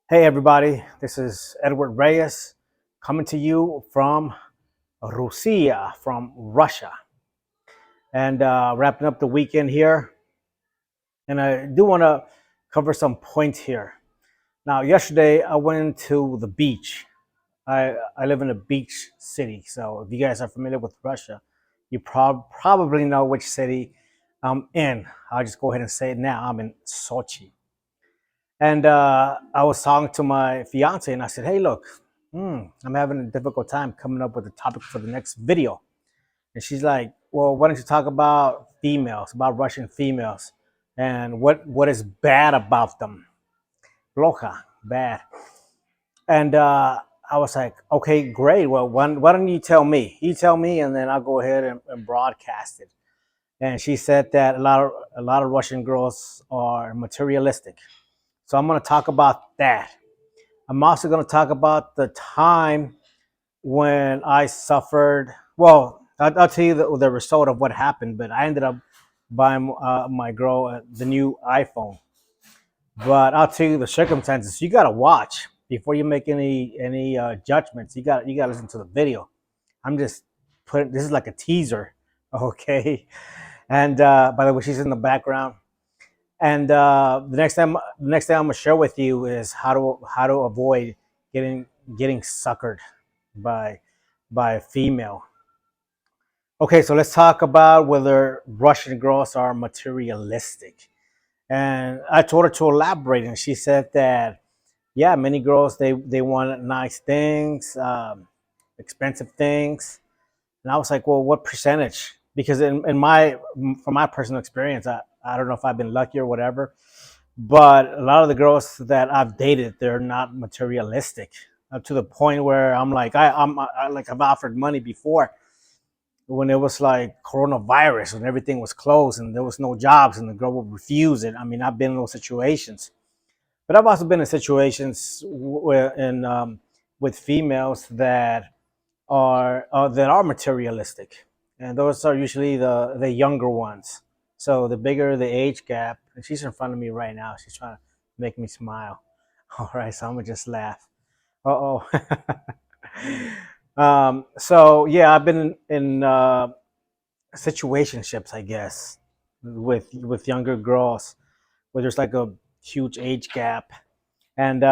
Hey everybody, this is Edward Reyes coming to you from Russia, and wrapping up the weekend here. And I do want to cover some points here. Now, yesterday I went to the beach. I live in a beach city, so if you guys are familiar with Russia, you probably know which city I'm in. I'll just go ahead and say it now. I'm in Sochi. And I was talking to my fiance, and I said, "Hey, look, I'm having a difficult time coming up with a topic for the next video." And she's like, "Well, why don't you talk about females, about Russian females, and what is bad about them? Loja, bad." And I was like, "Okay, great. Well, why don't you tell me? You tell me, and then I'll go ahead and broadcast it." And she said that a lot of Russian girls are materialistic. So I'm going to talk about that. I'm also going to talk about the time when I suffered. Well, I'll tell you the result of what happened, but I ended up buying my girl the new iPhone. But I'll tell you the circumstances. You got to watch before you make any judgments. You got to listen to the video. I'm just putting this is like a teaser, okay? And by the way, she's in the background. And the next thing I'm gonna share with you is how to avoid getting getting suckered by by a female. Okay, so let's talk about whether Russian girls are materialistic. And I told her to elaborate, and she said that yeah, many girls they want nice things, expensive things. And I was like, well, what percentage? Because in my from my personal experience, I don't know if I've been lucky or whatever, but a lot of the girls that I've dated, they're not materialistic to the point where I'm like, I've offered money before when it was like coronavirus, when everything was closed and there was no jobs and the girl would refuse it. I mean, I've been in those situations, but I've also been in situations where, with females that are materialistic, and those are usually the younger ones. So the bigger the age gap, and she's in front of me right now. She's trying to make me smile. All right, so I'm gonna just laugh. Uh oh. So yeah, I've been in situationships, I guess, with younger girls where there's like a huge age gap, and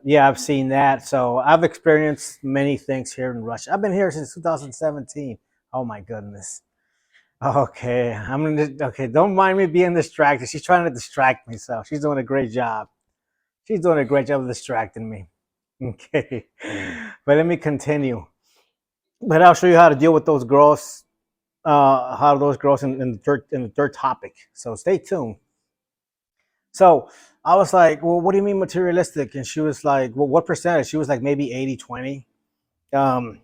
yeah, I've seen that. So I've experienced many things here in Russia. I've been here since 2017. Oh my goodness. Okay, okay. Don't mind me being distracted. She's trying to distract me, so she's doing a great job. She's doing a great job of distracting me. Okay, but let me continue. But I'll show you how to deal with those girls. How those girls in the third topic. So stay tuned. So I was like, well, what do you mean materialistic? And she was like, well, what percentage? She was like, maybe 80-20. Um,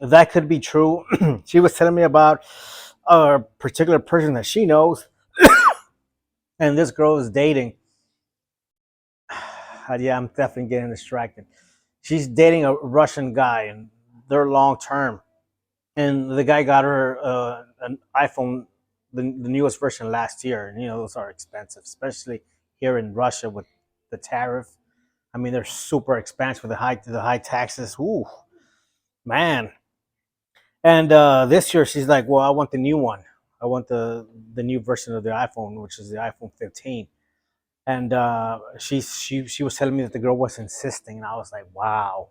that could be true. She was telling me about a particular person that she knows, and this girl is dating. Yeah, I'm definitely getting distracted. She's dating a Russian guy, and they're long term. And the guy got her an iPhone, the newest version last year. And, those are expensive, especially here in Russia with the tariff. I mean, they're super expensive with the high taxes. Ooh, man. And this year she's like, well, I want the new one. I want the new version of the iPhone, which is the iPhone 15. And she was telling me that the girl was insisting, and I was like, wow.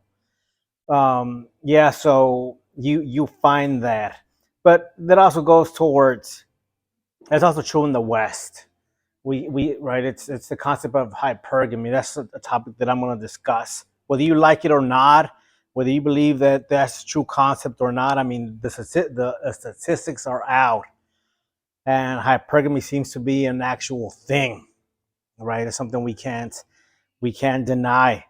Yeah, so you find that, but that also goes towards. That's also true in the West. We right. It's the concept of hypergamy. That's a topic that I'm going to discuss. Whether you like it or not, whether you believe that that's a true concept or not. I mean, the statistics are out, and hypergamy seems to be an actual thing. Right? It's something we can't deny,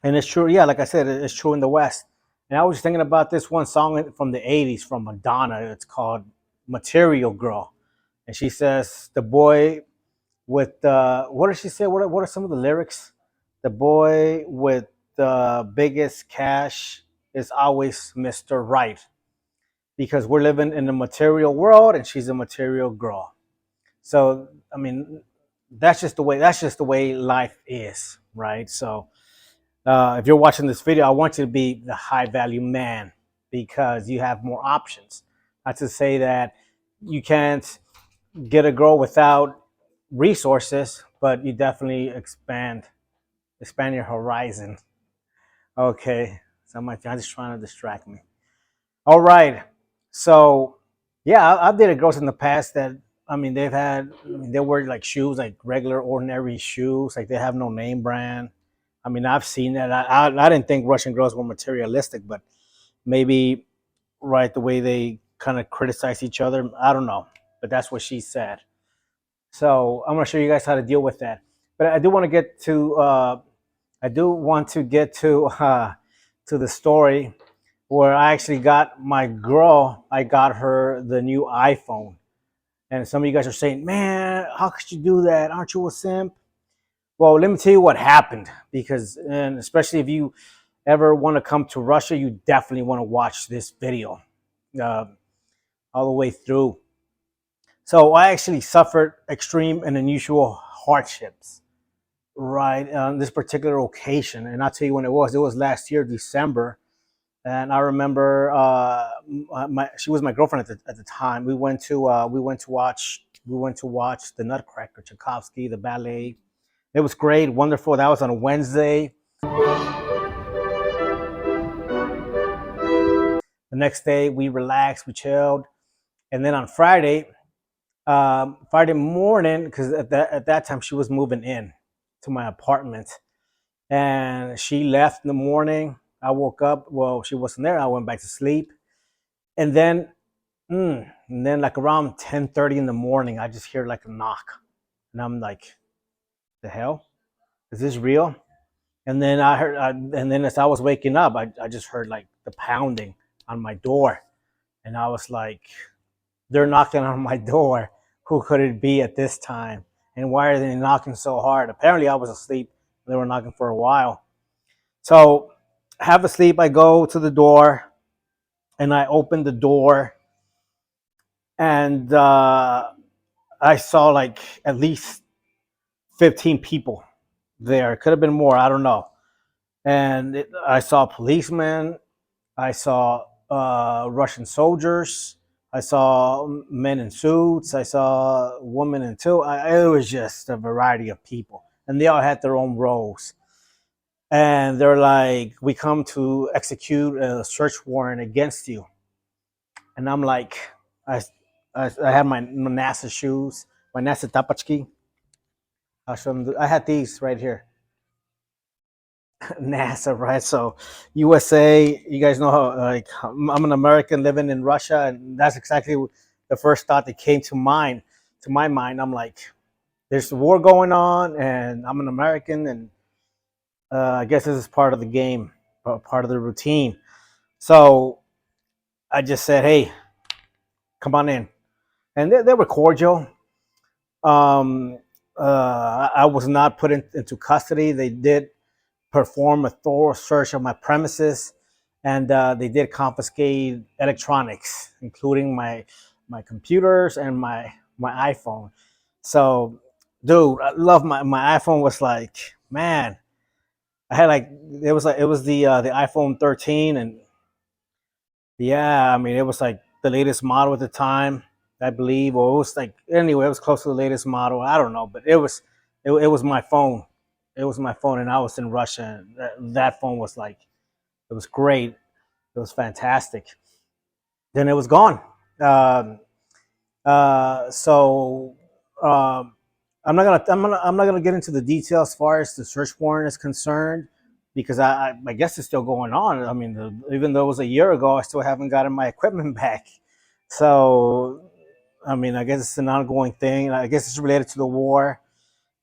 and it's true. Yeah, like I said, it's true in the West. And I was thinking about this one song from the '80s from Madonna. It's called "Material Girl," and she says the boy with what does she say? What are some of the lyrics? The boy with the biggest cash is always Mr. Right, because we're living in a material world and she's a material girl. So I mean, that's just the way life is. right? So if you're watching this video, I want you to be the high value man because you have more options. Not to say that you can't get a girl without resources, but you definitely expand your horizon. Okay, so my fiance's trying to distract me. All right, so yeah, I've dated girls in the past that they wear like shoes, like regular ordinary shoes, like they have no name brand. I mean, I've seen that. I didn't think Russian girls were materialistic, but maybe right the way they kind of criticize each other. I don't know, but that's what she said. So I'm gonna show you guys how to deal with that. But I do want to get to to the story where I actually got my girl. I got her the new iPhone, and some of you guys are saying, "Man, how could you do that? Aren't you a simp?" Well, let me tell you what happened because, and especially if you ever want to come to Russia, you definitely want to watch this video uh, all the way through. So I actually suffered extreme and unusual hardships, right, on this particular occasion. And I'll tell you when it was. It was last year, December. And I remember she was my girlfriend at the time. We went to watch the Nutcracker, Tchaikovsky, the ballet. It was great, wonderful. That was on a Wednesday. The next day, we relaxed, we chilled, and then on Friday morning, because at that time she was moving in to my apartment, and she left in the morning. I woke up. Well, she wasn't there. I went back to sleep, and then like around 10:30 in the morning, I just hear like a knock, and I'm like, "The hell? Is this real?" And then as I was waking up, I just heard like the pounding on my door, and I was like, "They're knocking on my door. Who could it be at this time? And why are they knocking so hard?" Apparently, I was asleep. They were knocking for a while. So, half asleep, I go to the door and I open the door, and I saw like at least 15 people there. It could have been more. I don't know. And I saw policemen. I saw Russian soldiers. I saw men in suits. I saw women in too. It was just a variety of people, and they all had their own roles. And they're like, "We come to execute a search warrant against you." And I'm like, I, I had my NASA shoes, my NASA tapachki. I'll show them. I had these right here. NASA, right? So USA, you guys know how like I'm an American living in Russia, and that's exactly the first thought that came to my mind. I'm like, there's a war going on, and I'm an American, and I guess this is part of the game, part of the routine. So I just said, "Hey, come on in," and they were cordial. Um, I was not put into custody. They did perform a thorough search of my premises, and they did confiscate electronics, including my computers and my iPhone. So, dude, I love my iPhone. Was like, man, I had like it was the iPhone 13, and yeah, I mean it was like the latest model at the time, I believe, or it was like anyway, it was close to the latest model. I don't know, but it was my phone. It was my phone, and I was in Russia. And that phone was like it was great. It was fantastic. Then it was gone. Um, so I'm not gonna get into the details as far as the search warrant is concerned because I guess it's still going on. I mean, even though it was a year ago, I still haven't gotten my equipment back. So I mean, I guess it's an ongoing thing. I guess it's related to the war.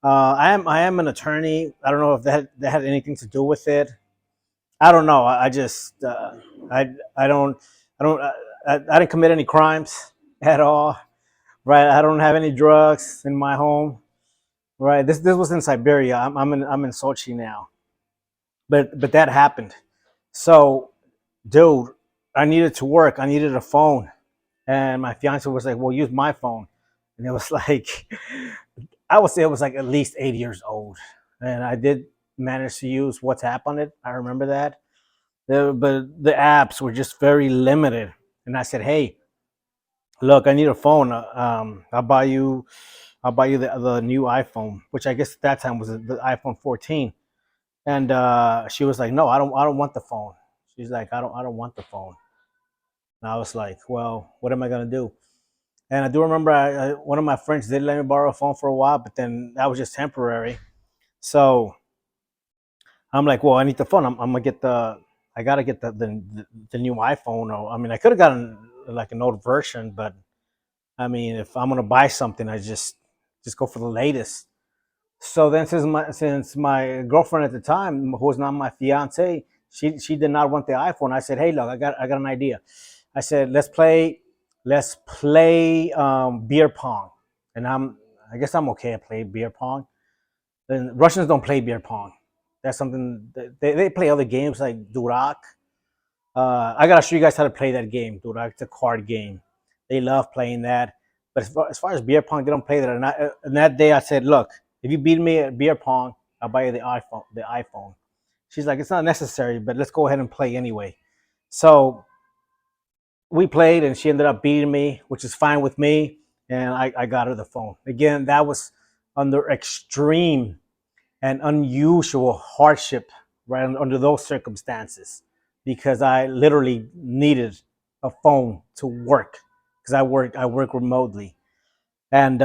I am an attorney. I don't know if that had anything to do with it. I don't know. I just I don't I didn't commit any crimes at all. Right. I don't have any drugs in my home. Right. This was in Siberia. I'm in Sochi now. But that happened. So, dude, I needed to work. I needed a phone, and my fiance was like, "Well, use my phone," and it was like I would say it was like at least 8 years old, and I did managed to use WhatsApp on it. I remember that. But the apps were just very limited. And I said, hey, look, I need a phone. I'll buy you the new iPhone, which I guess at that time was the iPhone 14. And she was like, no, I don't want the phone. She's like, I don't want the phone. And I was like, well, what am I gonna do? And I do remember one of my friends did let me borrow a phone for a while, but then that was just temporary. So I'm like, well, I need the phone. I'm gonna get I gotta get the new iPhone. Or I mean, I could have gotten like an old version, but I mean, if I'm gonna buy something, I just go for the latest. So then, since my girlfriend at the time, who was not my fiance, she did not want the iPhone. I said, hey, look, I got an idea. I said, let's play beer pong, and I guess I'm okay at playing beer pong. And Russians don't play beer pong. That's something they play other games like Durak. I gotta show you guys how to play that game, Durak. It's a card game. They love playing that. But as far as beer pong, they don't play that. And that day, I said, look, if you beat me at beer pong, I'll buy you the iPhone. The iPhone. She's like, it's not necessary, but let's go ahead and play anyway. So we played, and she ended up beating me, which is fine with me. And I got her the phone. Again, that was under extreme and unusual hardship, right, under those circumstances, because I literally needed a phone to work because I work remotely. And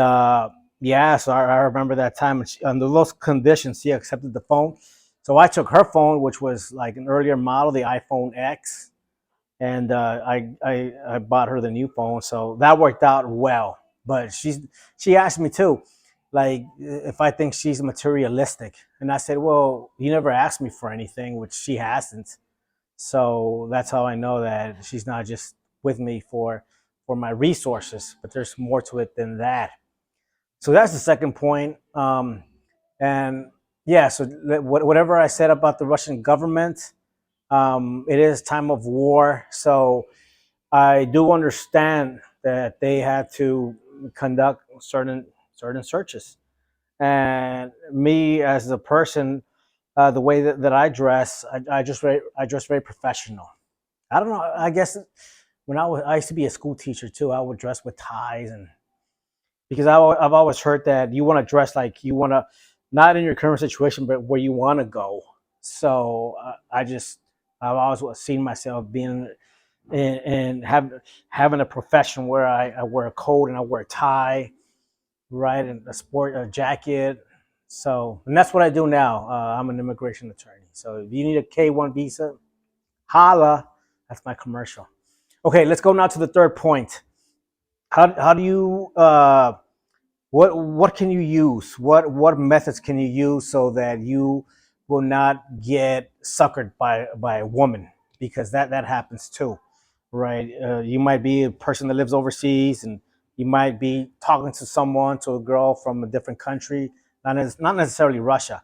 yeah, so I remember that time, and under those conditions, she accepted the phone. So I took her phone, which was like an earlier model, the iPhone X, and I bought her the new phone, so that worked out well. But she asked me too, like if I think she's materialistic, and I said, well, you never asked me for anything, which she hasn't. So that's how I know that she's not just with me for my resources, but there's more to it than that. So that's the second point. And yeah, so whatever I said about the Russian government, it is time of war, so I do understand that they had to conduct certain searches. And me as a person, the way that I dress, I dress very professional. I don't know. I guess when I used to be a school teacher too, I would dress with ties, and because I've always heard that you want to dress like you want to, not in your current situation, but where you want to go. So I've always seen myself being and having a profession where I wear a coat and I wear a tie, right, and a jacket. So, and that's what I do now. I'm an immigration attorney. So if you need a K-1 visa, holla. That's my commercial. Okay, let's go now to the third point. How do you what can you use? What methods can you use so that you will not get suckered by a woman? Because that happens too, right? You might be a person that lives overseas, and you might be talking to someone, to a girl from a different country, not necessarily Russia,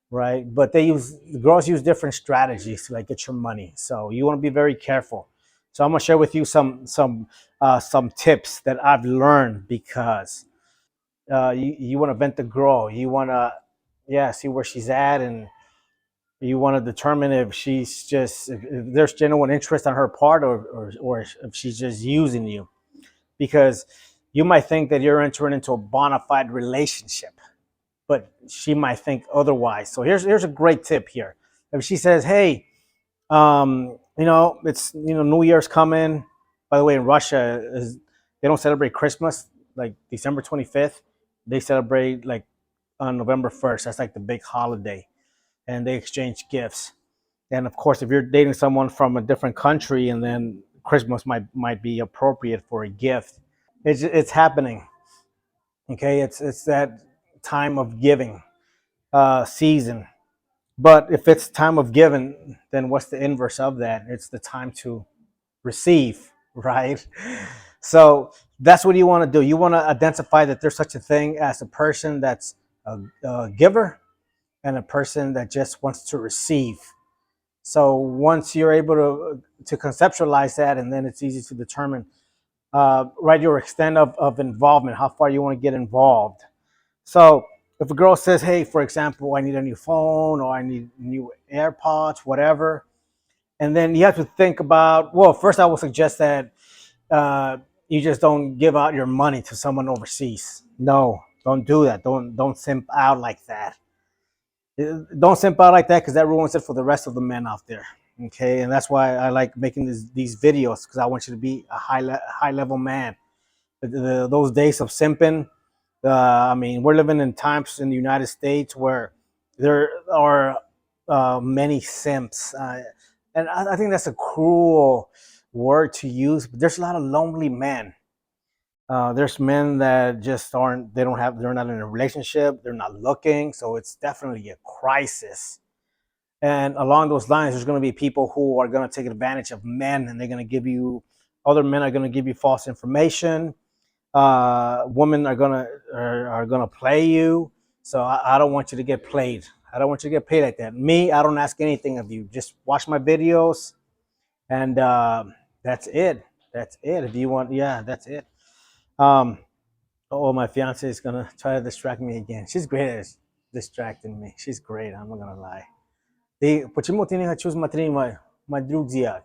right? But the girls use different strategies to like get your money. So you want to be very careful. So I'm gonna share with you some tips that I've learned, because you want to vent the girl. You want to, yeah, see where she's at, and you want to determine if if there's genuine interest on her part, or if she's just using you, because you might think that you're entering into a bona fide relationship, but she might think otherwise. So here's a great tip here. If she says, hey, it's New Year's coming. By the way, in Russia, they don't celebrate Christmas like December 25th. They celebrate like on November 1st. That's like the big holiday, and they exchange gifts. And of course, if you're dating someone from a different country, and then Christmas might be appropriate for a gift. It's happening. Okay, it's that time of giving season. But if it's time of giving, then what's the inverse of that? It's the time to receive, right? So that's what you want to do. You want to identify that there's such a thing as a person that's a giver, and a person that just wants to receive. So once you're able to conceptualize that, and then it's easy to determine, right, your extent of involvement, how far you want to get involved. So if a girl says, hey, for example, I need a new phone or I need new AirPods, whatever, and then you have to think about, well, first I would suggest that you just don't give out your money to someone overseas. No, don't do that. Don't simp out like that. Don't simp out like that because that ruins it for the rest of the men out there. Okay, and that's why I like making these videos because I want you to be a high level man. Those days of simping, I mean, we're living in times in the United States where there are many simps, and I think that's a cruel word to use. But there's a lot of lonely men. There's men that just aren't. They don't have. They're not in a relationship. They're not looking. So it's definitely a crisis. And along those lines, there's going to be people who are going to take advantage of men, and they're going to give you. Other men are going to give you false information. Women are gonna play you. So I don't want you to get played. I don't want you to get played like that. Me, I don't ask anything of you. Just watch my videos, and that's it. That's it. If you want, yeah, that's it. Um, oh, my fiance is gonna try to distract me again. She's great at distracting me. She's great. I'm not gonna lie. Почему ты не хочу смотреть my друзья?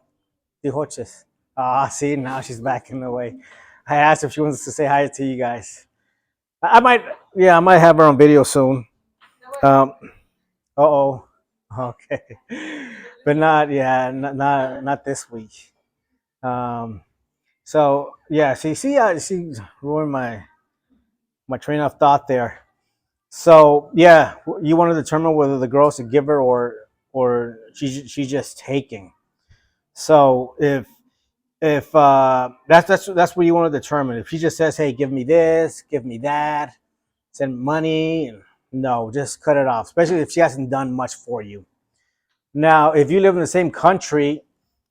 Ты хочешь? Ah, see, now she's backing away. I asked if she wants to say hi to you guys. I might, yeah, I might have her on video soon. Oh, okay, but not, yeah, not this week. Um, so yeah, she ruined my train of thought there. So yeah, you want to determine whether the girl's a giver or she's just taking. So if that's what you want to determine. If she just says, hey, give me this, give me that, send money, and no, just cut it off, especially if she hasn't done much for you. Now, if you live in the same country,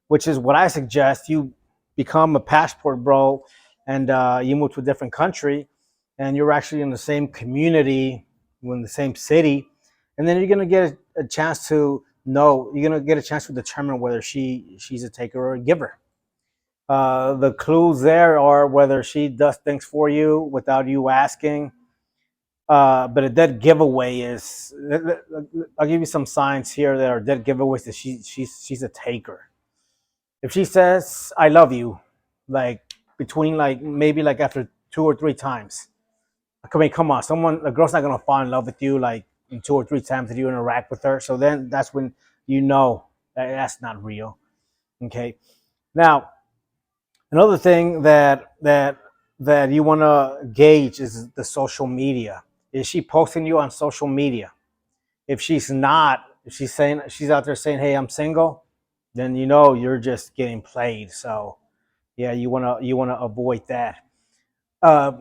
which is what I suggest, you become a passport bro and you move to a different country and you're actually in the same community, in the same city, and then you're going to get a chance to know, you're going to get a chance to determine whether she's a taker or a giver. The clues there are whether she does things for you without you asking. But a dead giveaway is. I'll give you some signs here that are dead giveaways that she's a taker. If she says "I love you," like between like maybe like after 2 or 3 times, I mean, come on, a girl's not gonna fall in love with you like in 2 or 3 times that you interact with her. So then that's when you know that that's not real. Okay. Now, another thing that you want to gauge is the social media. Is she posting you on social media? If she's not, if she's out there saying, "Hey, I'm single," then you know you're just getting played. So yeah, you wanna avoid that. Uh,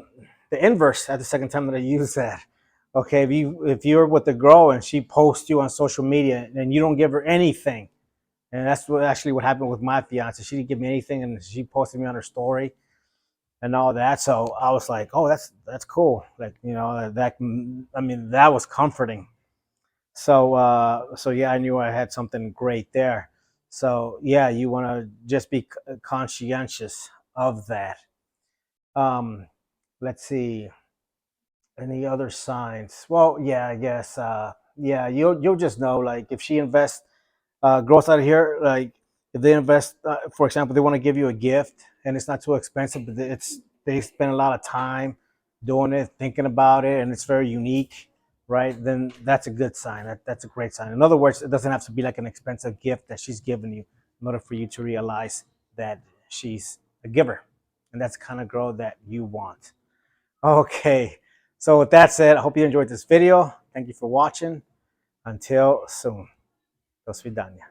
the inverse. That's the second time that I use that. Okay, if you're with a girl and she posts you on social media and you don't give her anything, and that's what happened with my fiance. She didn't give me anything, and she posted me on her story and all that. So I was like, oh, that's cool. Like, I mean, that was comforting. So yeah, I knew I had something great there. So yeah, you want to just be conscientious of that. Um, let's see, any other signs? Well, yeah, I guess. Yeah, you'll just know like if she invests growth out of here, like if they invest, for example, they want to give you a gift and it's not too expensive, but they spend a lot of time doing it, thinking about it, and it's very unique, right? Then that's a good sign. That's a great sign. In other words, it doesn't have to be like an expensive gift that she's giving you in order for you to realize that she's a giver, and that's the kind of girl that you want. Okay, so with that said, I hope you enjoyed this video. Thank you for watching. Until soon. До свидания.